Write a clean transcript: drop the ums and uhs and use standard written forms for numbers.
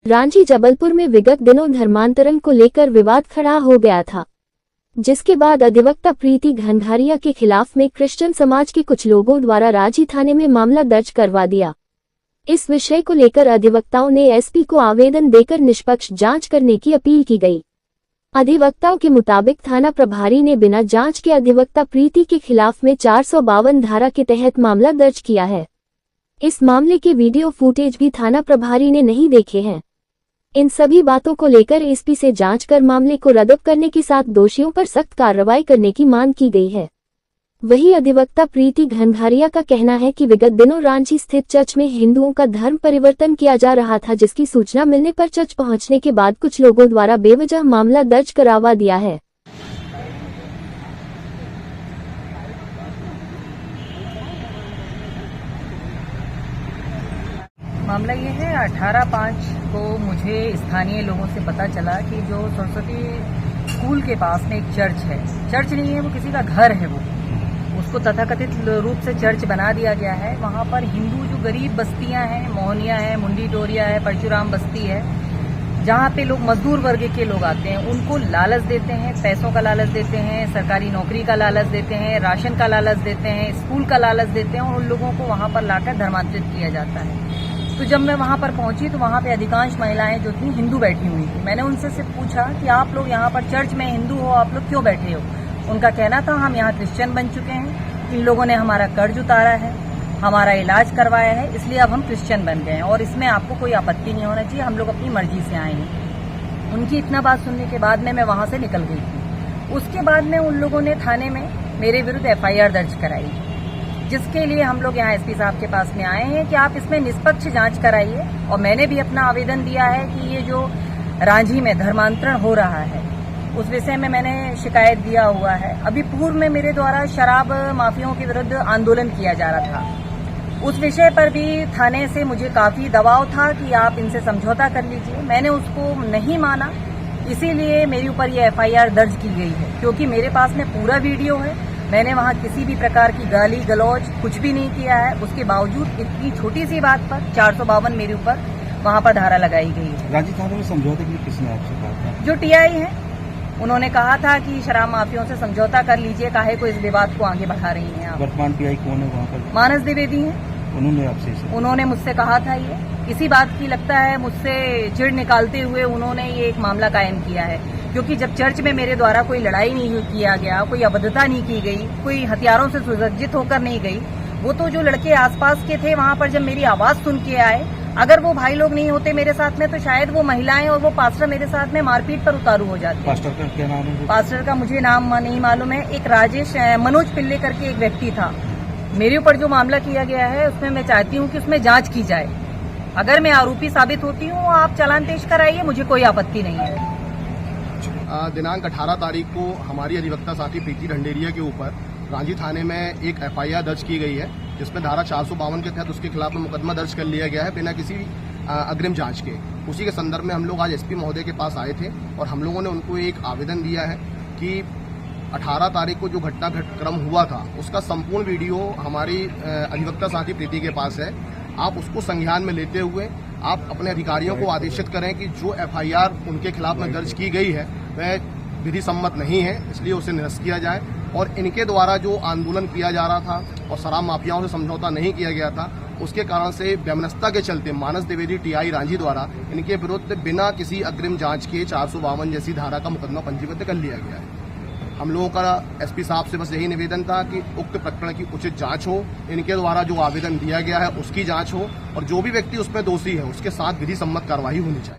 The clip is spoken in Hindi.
रांची जबलपुर में विगत दिनों धर्मांतरण को लेकर विवाद खड़ा हो गया था, जिसके बाद अधिवक्ता प्रीति घनघारिया के खिलाफ में क्रिश्चियन समाज के कुछ लोगों द्वारा रांची थाने में मामला दर्ज करवा दिया। इस विषय को लेकर अधिवक्ताओं ने एसपी को आवेदन देकर निष्पक्ष जांच करने की अपील की गई। अधिवक्ताओं के मुताबिक थाना प्रभारी ने बिना जांच के अधिवक्ता प्रीति के खिलाफ में 452 धारा के तहत मामला दर्ज किया है। इस मामले के वीडियो फुटेज भी थाना प्रभारी ने नहीं देखे हैं। इन सभी बातों को लेकर एसपी से जांच कर मामले को रद्द करने के साथ दोषियों पर सख्त कार्रवाई करने की मांग की गई है। वहीं अधिवक्ता प्रीति घनघारिया का कहना है कि विगत दिनों रांची स्थित चर्च में हिंदुओं का धर्म परिवर्तन किया जा रहा था, जिसकी सूचना मिलने पर चर्च पहुंचने के बाद कुछ लोगों द्वारा बेवजह मामला दर्ज करवा दिया है। मामला ये है 18/5 को मुझे स्थानीय लोगों से पता चला कि जो सरस्वती स्कूल के पास में एक चर्च है, चर्च नहीं है वो किसी का घर है, वो उसको तथाकथित रूप से चर्च बना दिया गया है। वहाँ पर हिंदू जो गरीब बस्तियां हैं, मोहनिया है, मुंडी डोरिया है, परशुराम बस्ती है, जहाँ पे लोग मजदूर वर्ग के लोग आते हैं, उनको लालच देते हैं, पैसों का लालच देते हैं, सरकारी नौकरी का लालच देते हैं, राशन का लालच देते हैं, स्कूल का लालच देते हैं और उन लोगों को वहाँ पर लाकर धर्मांतरित किया जाता है। तो जब मैं वहाँ पर पहुंची तो वहाँ पे अधिकांश महिलाएं जो थी हिंदू बैठी हुई थी। मैंने उनसे सिर्फ पूछा कि आप लोग यहाँ पर चर्च में हिंदू हो, आप लोग क्यों बैठे हो? उनका कहना था हम यहाँ क्रिश्चियन बन चुके हैं, इन लोगों ने हमारा कर्ज उतारा है, हमारा इलाज करवाया है, इसलिए अब हम क्रिश्चियन बन गए हैं और इसमें आपको कोई आपत्ति नहीं होना चाहिए, हम लोग अपनी मर्जी से आए हैं। उनकी इतना बात सुनने के बाद में मैं वहाँ से निकल गई थी। उसके बाद में उन लोगों ने थाने में मेरे विरुद्ध FIR दर्ज कराई, जिसके लिए हम लोग यहाँ एसपी साहब के पास में आए हैं कि आप इसमें निष्पक्ष जांच कराइए। और मैंने भी अपना आवेदन दिया है कि ये जो रांची में धर्मांतरण हो रहा है उस विषय में मैंने शिकायत दिया हुआ है। अभी पूर्व में मेरे द्वारा शराब माफियाओं के विरुद्ध आंदोलन किया जा रहा था, उस विषय पर भी थाने से मुझे काफी दबाव था कि आप इनसे समझौता कर लीजिए। मैंने उसको नहीं माना, इसीलिए मेरे ऊपर ये FIR दर्ज की गई है, क्योंकि मेरे पास में पूरा वीडियो है। मैंने वहाँ किसी भी प्रकार की गाली गलौज कुछ भी नहीं किया है, उसके बावजूद इतनी छोटी सी बात पर 452 मेरे ऊपर वहाँ पर धारा लगाई गई है। रांची थाने में समझौते के लिए किसने आपसे कहा था? जो TI है, उन्होंने कहा था कि शराब माफियों से समझौता कर लीजिए, काहे को इस विवाद को आगे बढ़ा रही हैं आप। वर्तमान TI कौन है वहाँ पर? मानस द्विवेदी है। उन्होंने मुझसे कहा था ये इसी बात की, लगता है मुझसे चिढ़ निकालते हुए उन्होंने ये एक मामला कायम किया है, क्योंकि जब चर्च में मेरे द्वारा कोई लड़ाई नहीं किया गया, कोई अभद्रता नहीं की गई, कोई हथियारों से सुसज्जित होकर नहीं गई, वो तो जो लड़के आसपास के थे वहाँ पर जब मेरी आवाज सुन के आए, अगर वो भाई लोग नहीं होते मेरे साथ में तो शायद वो महिलाएं और वो पास्टर मेरे साथ में मारपीट पर उतारू हो जाते। पास्टर का क्या नाम है? पास्टर का मुझे नाम नहीं मालूम है। एक राजेश मनोज पिल्ले करके एक व्यक्ति था। मेरे ऊपर जो मामला किया गया है उसमें मैं चाहती हूँ कि उसमें जांच की जाए। अगर मैं आरोपी साबित होती हूँ आप चालान पेश कराइए, मुझे कोई आपत्ति नहीं है। दिनांक 18 तारीख को हमारी अधिवक्ता साथी प्रीति ढंडेरिया के ऊपर रांची थाने में एक FIR दर्ज की गई है, जिसमें धारा 452 के तहत उसके खिलाफ मुकदमा दर्ज कर लिया गया है बिना किसी अग्रिम जांच के। उसी के संदर्भ में हम लोग आज SP महोदय के पास आए थे और हम लोगों ने उनको एक आवेदन दिया है कि 18 तारीख को जो घटनाक्रम हुआ था उसका संपूर्ण वीडियो हमारी अधिवक्ता साथी प्रीति के पास है। आप उसको संज्ञान में लेते हुए आप अपने अधिकारियों को आदेशित करें कि जो FIR उनके खिलाफ में दर्ज की गई है वह विधि सम्मत नहीं है, इसलिए उसे निरस्त किया जाए। और इनके द्वारा जो आंदोलन किया जा रहा था और शराब माफियाओं से समझौता नहीं किया गया था, उसके कारण से वैमनस्यता के चलते मानस द्विवेदी TI रांची द्वारा इनके विरुद्ध बिना किसी अग्रिम जांच के 452 जैसी धारा का मुकदमा पंजीबद्ध कर लिया गया है। हम लोगों का SP साहब से बस यही निवेदन था कि उक्त प्रकरण की उचित जांच हो, इनके द्वारा जो आवेदन दिया गया है उसकी जांच हो और जो भी व्यक्ति उसमें दोषी है उसके साथ विधि सम्मत कार्रवाई होनी चाहिए।